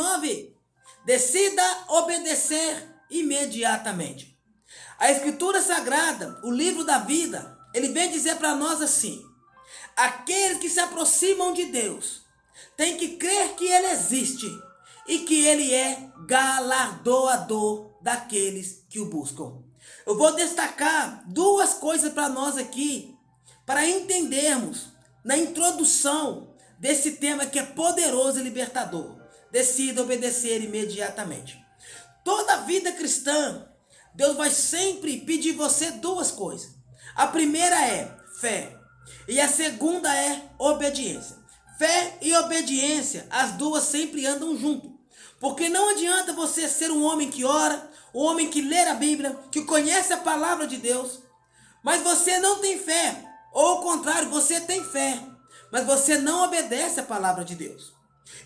9. Decida obedecer imediatamente. A Escritura Sagrada, o livro da vida, ele vem dizer para nós assim: aqueles que se aproximam de Deus têm que crer que Ele existe e que Ele é galardoador daqueles que o buscam. Eu vou destacar duas coisas para nós aqui, para entendermos na introdução desse tema que é poderoso e libertador. Decida obedecer imediatamente. Toda a vida cristã, Deus vai sempre pedir você duas coisas. A primeira é fé e a segunda é obediência. Fé e obediência, as duas sempre andam junto. Porque não adianta você ser um homem que ora, um homem que lê a Bíblia, que conhece a palavra de Deus, mas você não tem fé. Ou ao contrário, você tem fé, mas você não obedece a palavra de Deus.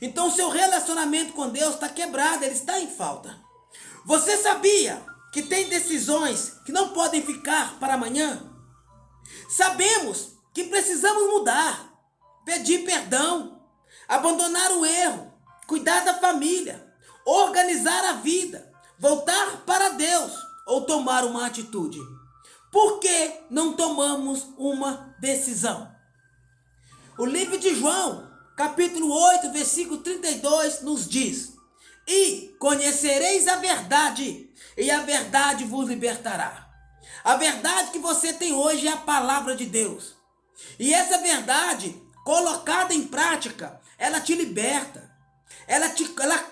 Então o seu relacionamento com Deus está quebrado, ele está em falta. Você sabia que tem decisões que não podem ficar para amanhã? Sabemos que precisamos mudar, pedir perdão, abandonar o erro, cuidar da família, organizar a vida, voltar para Deus ou tomar uma atitude. Por que não tomamos uma decisão? O livro de João, capítulo 8, versículo 32, nos diz: e conhecereis a verdade, e a verdade vos libertará. A verdade que você tem hoje é a palavra de Deus. E essa verdade, colocada em prática, ela te liberta, ela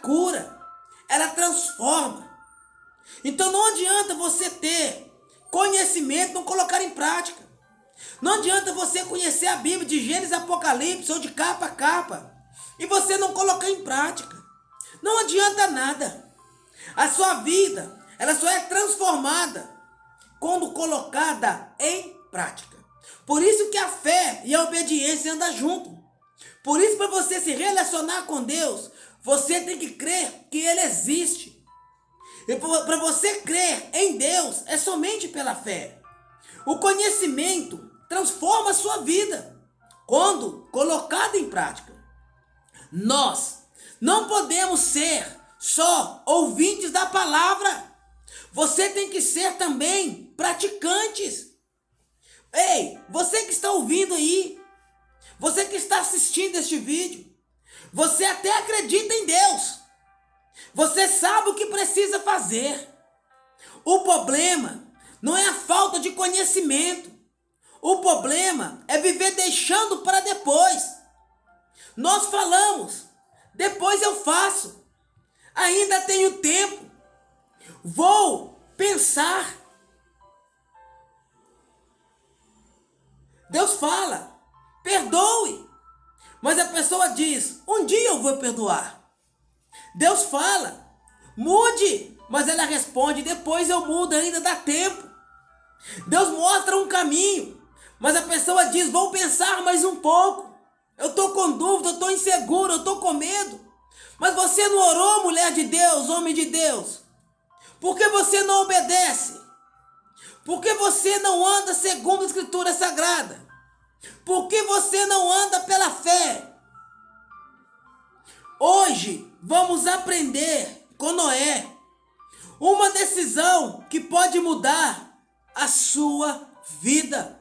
cura, ela transforma. Então não adianta você ter conhecimento e não colocar em prática. Não adianta você conhecer a Bíblia de Gênesis a Apocalipse ou de capa a capa e você não colocar em prática. Não adianta nada. A sua vida, ela só é transformada quando colocada em prática. Por isso que a fé e a obediência andam junto. Por isso, para você se relacionar com Deus, você tem que crer que Ele existe. E para você crer em Deus, é somente pela fé. O conhecimento transforma a sua vida quando colocado em prática. Nós não podemos ser só ouvintes da palavra. Você tem que ser também praticantes. Ei, você que está ouvindo aí, você que está assistindo este vídeo, você até acredita em Deus. Você sabe o que precisa fazer. O problema não é a falta de conhecimento. O problema é viver deixando para depois. Nós falamos, depois eu faço. Ainda tenho tempo. Vou pensar. Deus fala, perdoe. Mas a pessoa diz, um dia eu vou perdoar. Deus fala, mude. Mas ela responde, depois eu mudo, ainda dá tempo. Deus mostra um caminho. Mas a pessoa diz, vou pensar mais um pouco. Eu estou com dúvida, eu estou inseguro, eu estou com medo. Mas você não orou, mulher de Deus, homem de Deus? Por que você não obedece? Por que você não anda segundo a Escritura Sagrada? Por que você não anda pela fé? Hoje vamos aprender com Noé uma decisão que pode mudar a sua vida.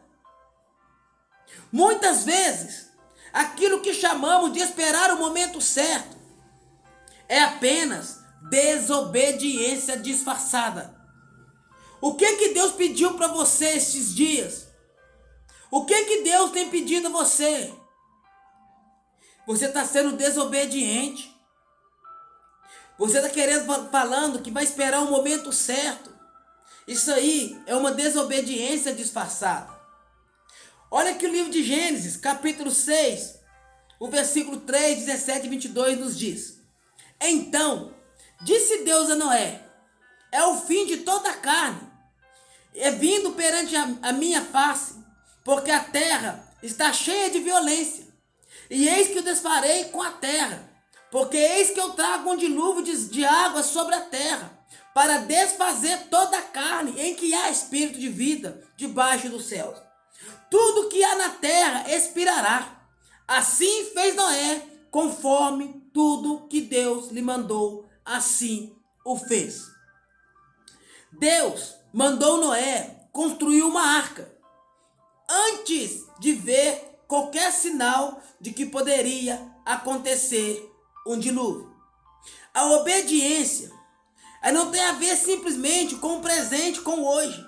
Muitas vezes, aquilo que chamamos de esperar o momento certo é apenas desobediência disfarçada. O que Deus pediu para você estes dias? O que Deus tem pedido a você? Você está sendo desobediente. Você está falando que vai esperar o momento certo. Isso aí é uma desobediência disfarçada. Olha aqui o livro de Gênesis, capítulo 6, o versículo 3, 17 e 22 nos diz: então, disse Deus a Noé, é o fim de toda a carne, é vindo perante a minha face, porque a terra está cheia de violência. E eis que eu desfarei com a terra, porque eis que eu trago um dilúvio de água sobre a terra, para desfazer toda a carne em que há espírito de vida debaixo dos céus. Tudo que há na terra expirará. Assim fez Noé, conforme tudo que Deus lhe mandou, assim o fez. Deus mandou Noé construir uma arca antes de ver qualquer sinal de que poderia acontecer um dilúvio. A obediência não tem a ver simplesmente com o presente, com o hoje.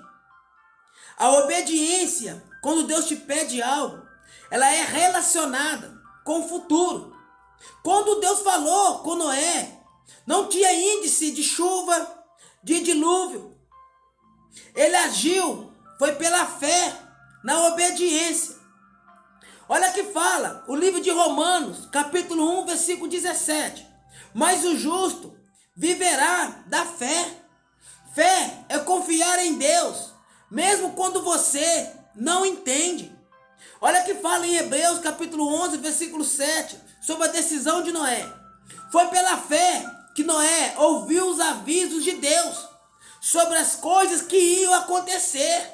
A obediência, quando Deus te pede algo, ela é relacionada com o futuro. Quando Deus falou com Noé, não tinha índice de chuva, de dilúvio. Ele agiu, foi pela fé, na obediência. Olha que fala o livro de Romanos, capítulo 1, versículo 17. Mas o justo viverá da fé. Fé é confiar em Deus, mesmo quando você não entende. Olha que fala em Hebreus, capítulo 11, versículo 7, sobre a decisão de Noé. Foi pela fé que Noé ouviu os avisos de Deus sobre as coisas que iam acontecer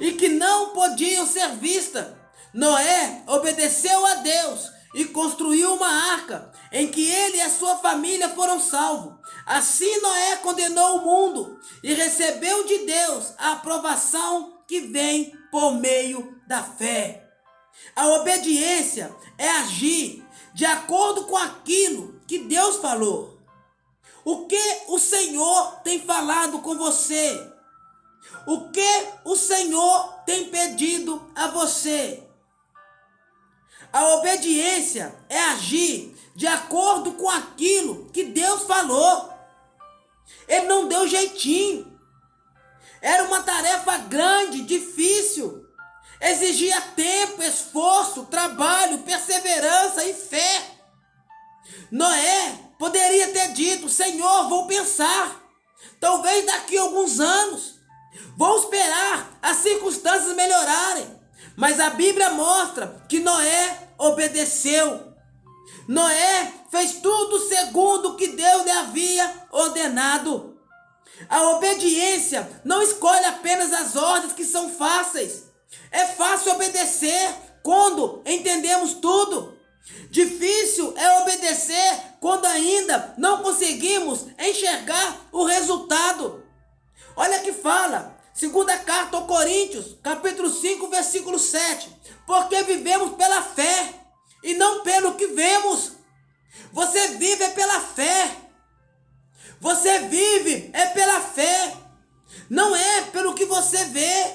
e que não podiam ser vistas. Noé obedeceu a Deus e construiu uma arca em que ele e a sua família foram salvos. Assim Noé condenou o mundo e recebeu de Deus a aprovação que vem por meio da fé. A obediência é agir de acordo com aquilo que Deus falou. O que o Senhor tem falado com você? O que o Senhor tem pedido a você? A obediência é agir de acordo com aquilo que Deus falou. Ele não deu jeitinho. Era uma tarefa grande, difícil. Exigia tempo, esforço, trabalho, perseverança e fé. Noé poderia ter dito: Senhor, vou pensar. Talvez daqui a alguns anos. Vou esperar as circunstâncias melhorarem. Mas a Bíblia mostra que Noé obedeceu. Noé fez tudo segundo o que Deus lhe havia ordenado. A obediência não escolhe apenas as ordens que são fáceis. É fácil obedecer quando entendemos tudo. Difícil é obedecer quando ainda não conseguimos enxergar o resultado. Olha que fala, segunda carta aos Coríntios, capítulo 5, versículo 7. Porque vivemos pela fé e não pelo que vemos. Você vive pela fé. Você vive pela fé. Não é pelo que você vê.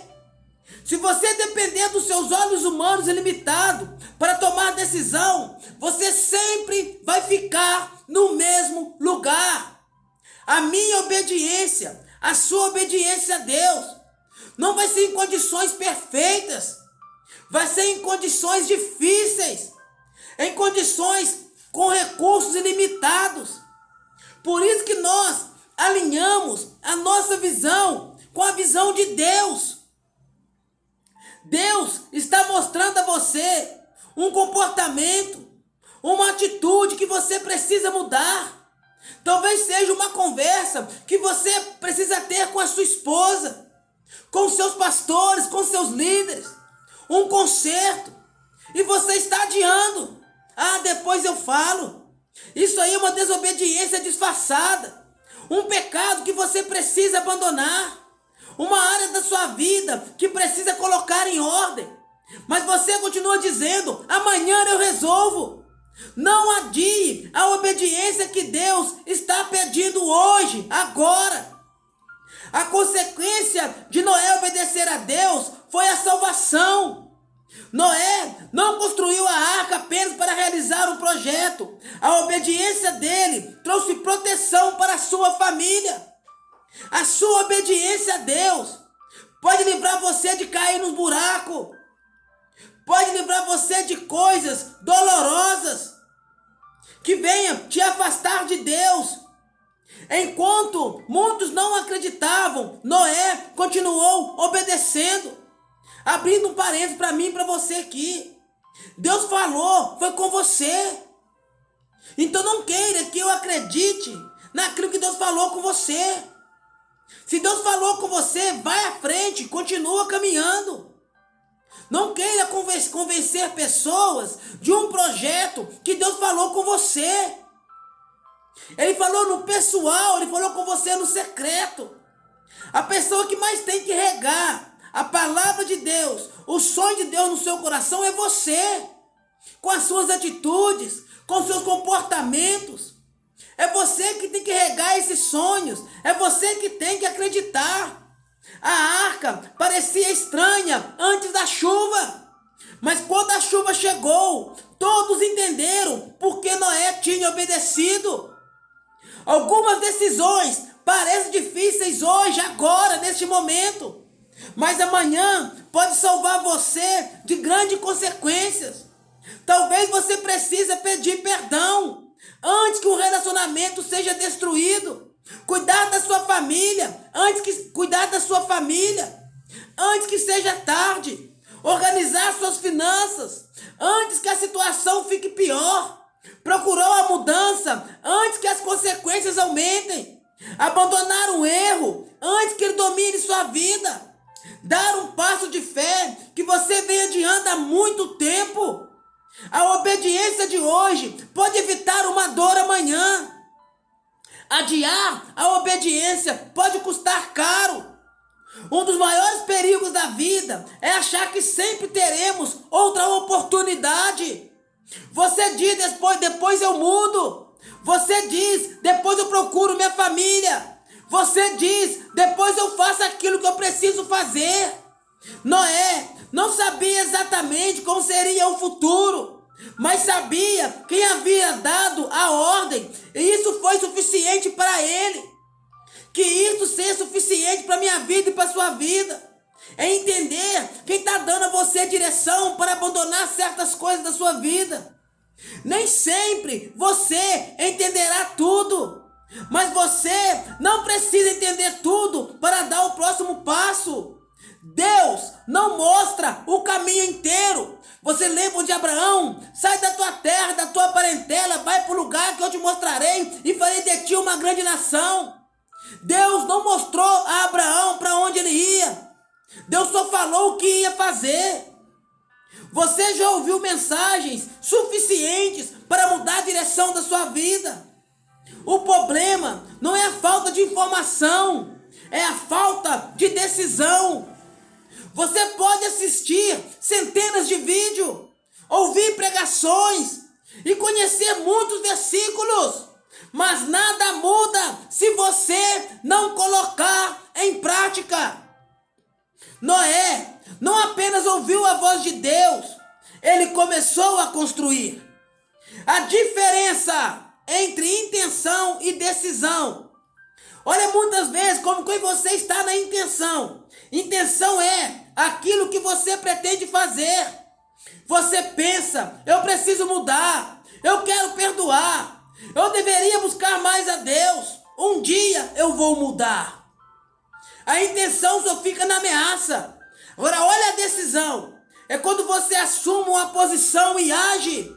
Se você depender dos seus olhos humanos ilimitados para tomar decisão, você sempre vai ficar no mesmo lugar. A minha obediência, a sua obediência a Deus, não vai ser em condições perfeitas, vai ser em condições difíceis, em condições com recursos ilimitados. Por isso que nós alinhamos a nossa visão com a visão de Deus. Deus está mostrando a você um comportamento, uma atitude que você precisa mudar. Talvez seja uma conversa que você precisa ter com a sua esposa, com seus pastores, com seus líderes. Um conserto. E você está adiando. Depois eu falo. Isso aí é uma desobediência disfarçada. Um pecado que você precisa abandonar. Uma área da sua vida que precisa colocar em ordem. Mas você continua dizendo: amanhã eu resolvo. Não adie a obediência que Deus está pedindo hoje, agora. A consequência de Noé obedecer a Deus foi a salvação. Noé não construiu a arca apenas para realizar um projeto. A obediência dele trouxe proteção para a sua família. A sua obediência a Deus pode livrar você de cair nos buracos. Pode livrar você de coisas dolorosas que venham te afastar de Deus. Enquanto muitos não acreditavam, Noé continuou obedecendo. Abrindo um parênteses para mim e para você aqui. Deus falou, foi com você. Então não queira que eu acredite naquilo que Deus falou com você. Se Deus falou com você, vai à frente, continua caminhando. Não queira convencer pessoas de um projeto que Deus falou com você. Ele falou no pessoal, ele falou com você no secreto. A pessoa que mais tem que regar a palavra de Deus, o sonho de Deus no seu coração é você. Com as suas atitudes, com os seus comportamentos. É você que tem que regar esses sonhos. É você que tem que acreditar. A arca parecia estranha antes da chuva. Mas quando a chuva chegou, todos entenderam porque Noé tinha obedecido. Algumas decisões parecem difíceis hoje, agora, neste momento. Mas amanhã pode salvar você de grandes consequências. Talvez você precise pedir perdão antes que o relacionamento seja destruído. Cuidar da sua família antes que seja tarde. Organizar suas finanças antes que a situação fique pior. Procurou a mudança antes que as consequências aumentem. Abandonar um erro antes que ele domine sua vida. Dar um passo de fé que você vem adiando há muito tempo. A obediência de hoje pode evitar uma dor amanhã. Adiar a obediência pode custar caro. Um dos maiores perigos da vida é achar que sempre teremos outra oportunidade. Você diz depois eu mudo. Você diz depois eu procuro minha família. Você diz depois eu faço aquilo que eu preciso fazer. Noé não sabia exatamente como seria o futuro, mas sabia quem havia dado a ordem, e isso foi suficiente para ele. Que isso seja suficiente para a minha vida e para a sua vida. É entender quem está dando a você direção para abandonar certas coisas da sua vida. Nem sempre você entenderá tudo, mas você não precisa entender tudo para dar o próximo passo. Deus não mostra o caminho inteiro. Você lembra de Abraão? Sai da tua terra, da tua parentela, vai para o lugar que eu te mostrarei e farei de ti uma grande nação. Deus não mostrou a Abraão para onde ele ia. Deus só falou o que ia fazer. Você já ouviu mensagens suficientes para mudar a direção da sua vida. O problema não é a falta de informação, é a falta de decisão. Você pode assistir centenas de vídeos, ouvir pregações e conhecer muitos versículos, mas nada muda se você não colocar em prática. Noé não apenas ouviu a voz de Deus, ele começou a construir. A diferença entre intenção e decisão. Olha, muitas vezes como que você está na intenção. Intenção é aquilo que você pretende fazer. Você pensa, eu preciso mudar, eu quero perdoar, eu deveria buscar mais a Deus, um dia eu vou mudar. A intenção só fica na ameaça. Agora olha a decisão, é quando você assume uma posição e age.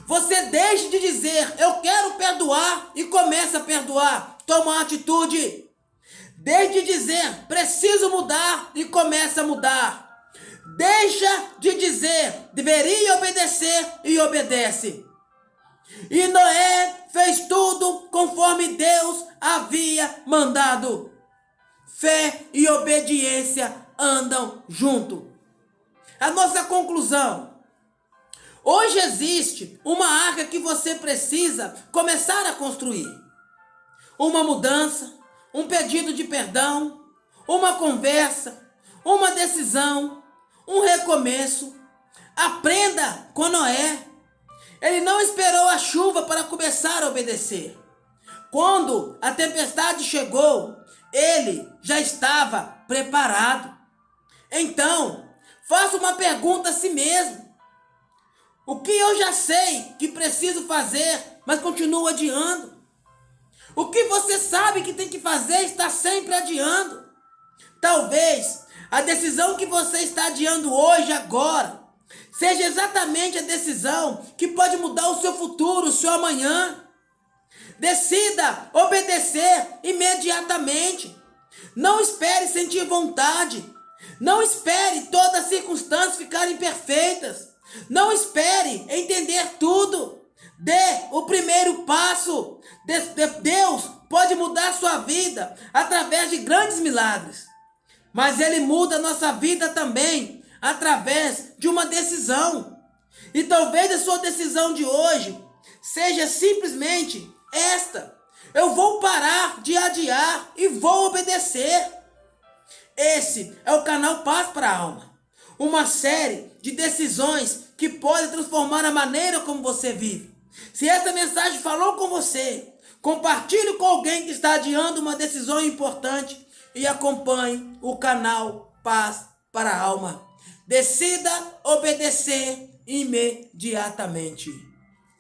Você deixa de dizer, eu quero perdoar e começa a perdoar. Toma uma atitude. Deixa de dizer, preciso mudar e começa a mudar. Deixa de dizer, deveria obedecer e obedece. E Noé fez tudo conforme Deus havia mandado. Fé e obediência andam junto. A nossa conclusão. Hoje existe uma arca que você precisa começar a construir. Uma mudança, um pedido de perdão, uma conversa, uma decisão, um recomeço. Aprenda com Noé. Ele não esperou a chuva para começar a obedecer. Quando a tempestade chegou, ele já estava preparado. Então, faça uma pergunta a si mesmo. O que eu já sei que preciso fazer, mas continuo adiando? O que você sabe que tem que fazer está sempre adiando. Talvez a decisão que você está adiando hoje, agora, seja exatamente a decisão que pode mudar o seu futuro, o seu amanhã. Decida obedecer imediatamente. Não espere sentir vontade. Não espere todas as circunstâncias ficarem perfeitas. Não espere entender tudo. Dê o primeiro passo. Deus pode mudar sua vida através de grandes milagres. Mas Ele muda a nossa vida também através de uma decisão. E talvez a sua decisão de hoje seja simplesmente esta: eu vou parar de adiar e vou obedecer. Esse é o canal Paz para a Alma. Uma série de decisões que pode transformar a maneira como você vive. Se essa mensagem falou com você, compartilhe com alguém que está adiando uma decisão importante e acompanhe o canal Paz para a Alma. Decida obedecer imediatamente.